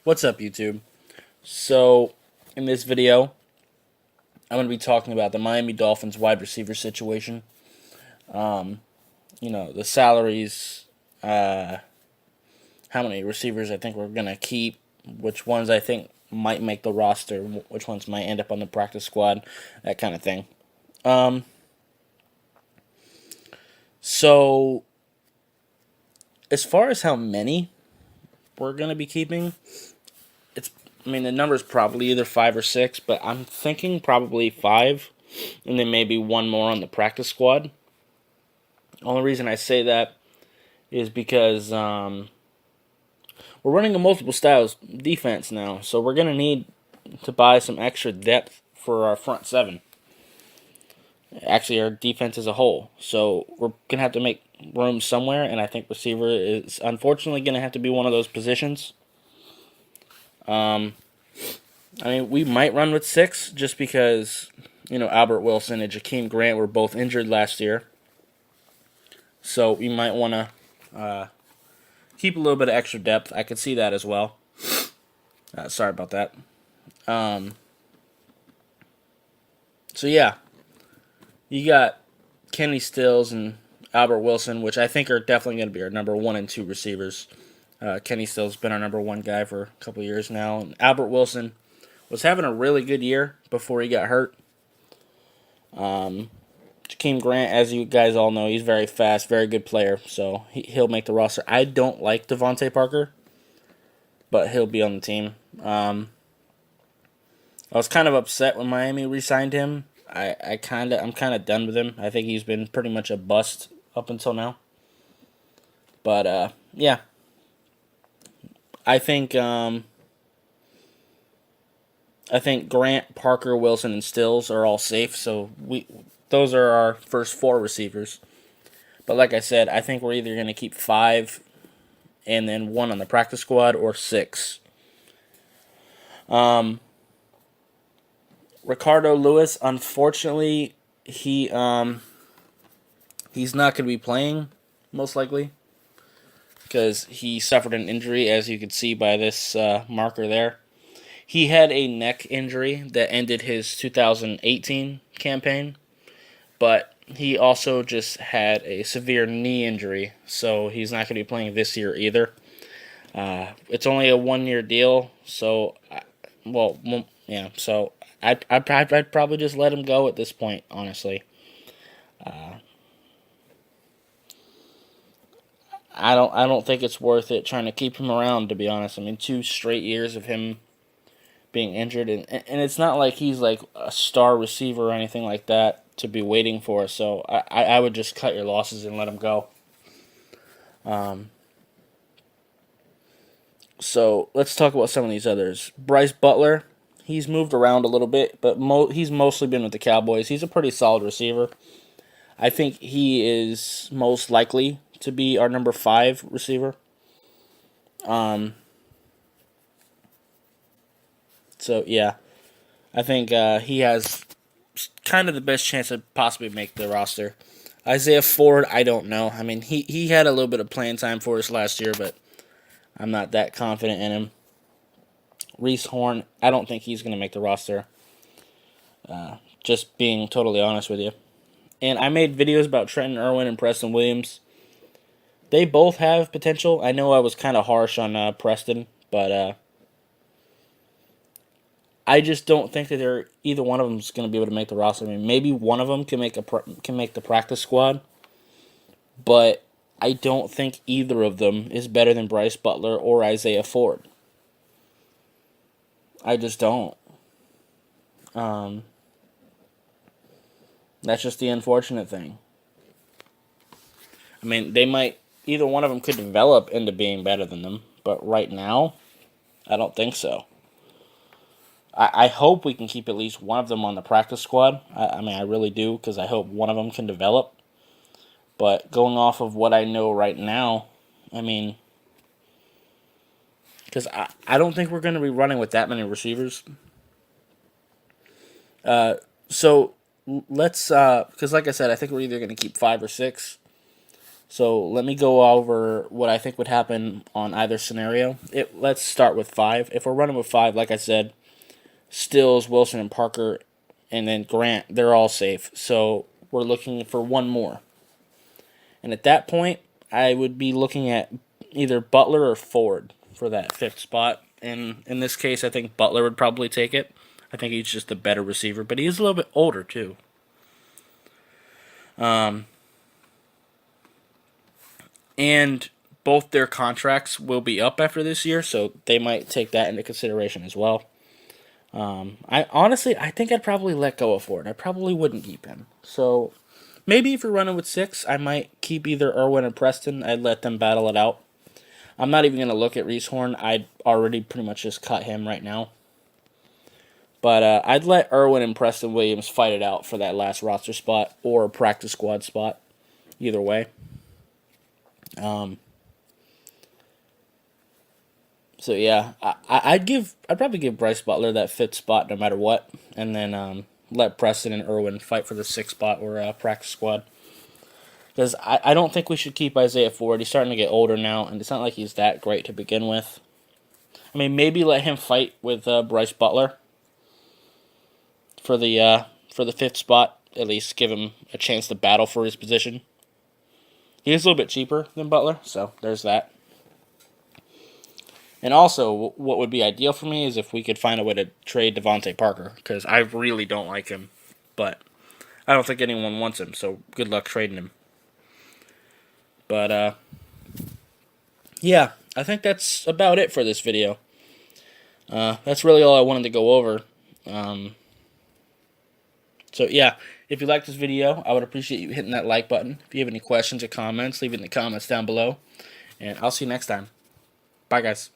What's up, YouTube? So, in this video, I'm going to be talking about the Miami Dolphins wide receiver situation. The salaries, how many receivers I think we're going to keep, which ones I think might make the roster, which ones might end up on the practice squad, that kind of thing. Um, so, as far as how many we're going to be keeping, the number's probably either five or six, but I'm thinking probably five, and then maybe one more on the practice squad. Only reason I say that is because we're running a multiple styles defense now, so we're gonna need to buy some extra depth for our front seven. Actually, our defense as a whole. So we're gonna have to make room somewhere, and I think receiver is unfortunately gonna have to be one of those positions. We might run with six just because Albert Wilson and Jakeem Grant were both injured last year, so we might want to keep a little bit of extra depth. I could see that as well. Sorry about that. Um, so yeah, you got Kenny Stills and Albert Wilson, which I think are definitely going to be our number one and two receivers. Kenny Stills been our number one guy for a couple years now, and Albert Wilson was having a really good year before he got hurt. Jakeem Grant, as you guys all know, he's very fast, very good player, so he'll make the roster. I don't like Devontae Parker, but he'll be on the team. I was kind of upset when Miami re-signed him. I'm kind of done with him. I think he's been pretty much a bust up until now. But yeah, I think Grant, Parker, Wilson, and Stills are all safe. So those are our first four receivers. But like I said, I think we're either going to keep five and then one on the practice squad or six. Ricardo Louis, unfortunately, he's not going to be playing most likely because he suffered an injury, as you can see by this marker there. He had a neck injury that ended his 2018 campaign, but he also just had a severe knee injury, so he's not going to be playing this year either. It's only a 1 year deal, so So I'd probably just let him go at this point, honestly. I don't think it's worth it trying to keep him around, to be honest. 2 straight years of him being injured, and it's not like he's like a star receiver or anything like that to be waiting for. So I would just cut your losses and let him go. So let's talk about some of these others. Bryce Butler, he's moved around a little bit, but he's mostly been with the Cowboys. He's a pretty solid receiver. I think he is most likely to be our number 5 receiver. So yeah, I think he has kind of the best chance to possibly make the roster. Isaiah Ford, I don't know. He had a little bit of playing time for us last year, but I'm not that confident in him. Reese Horn, I don't think he's going to make the roster. Just being totally honest with you. And I made videos about Trenton Irwin and Preston Williams. They both have potential. I know I was kind of harsh on Preston, but I just don't think that either one of them is going to be able to make the roster. Maybe one of them can make the practice squad, but I don't think either of them is better than Bryce Butler or Isaiah Ford. I just don't. That's just the unfortunate thing. Either one of them could develop into being better than them, but right now, I don't think so. I hope we can keep at least one of them on the practice squad. I really do, because I hope one of them can develop. But going off of what I know right now, because I don't think we're going to be running with that many receivers. So let's, because like I said, I think we're either going to keep 5 or 6. So let me go over what I think would happen on either scenario. Let's start with 5. If we're running with 5, like I said, Stills, Wilson, and Parker, and then Grant, they're all safe. So we're looking for one more. And at that point, I would be looking at either Butler or Ford for that 5th spot. And in this case, I think Butler would probably take it. I think he's just a better receiver, but he's a little bit older too. And both their contracts will be up after this year, so they might take that into consideration as well. I think I'd probably let go of Ford. I probably wouldn't keep him. So maybe if you're running with 6, I might keep either Irwin or Preston. I'd let them battle it out. I'm not even going to look at Reese Horn. I'd already pretty much just cut him right now. But I'd let Irwin and Preston Williams fight it out for that last roster spot or practice squad spot. Either way. So yeah, I'd probably give Bryce Butler that 5th spot no matter what, and then let Preston and Irwin fight for the 6th spot or practice squad. Because I don't think we should keep Isaiah Ford. He's starting to get older now, and it's not like he's that great to begin with. I mean, maybe let him fight with Bryce Butler for the 5th spot. At least give him a chance to battle for his position. He is a little bit cheaper than Butler, so there's that. And also, what would be ideal for me is if we could find a way to trade Devontae Parker, because I really don't like him, but I don't think anyone wants him, so good luck trading him. But, yeah, I think that's about it for this video. That's really all I wanted to go over. So, yeah, if you like this video, I would appreciate you hitting that like button. If you have any questions or comments, leave it in the comments down below. And I'll see you next time. Bye, guys.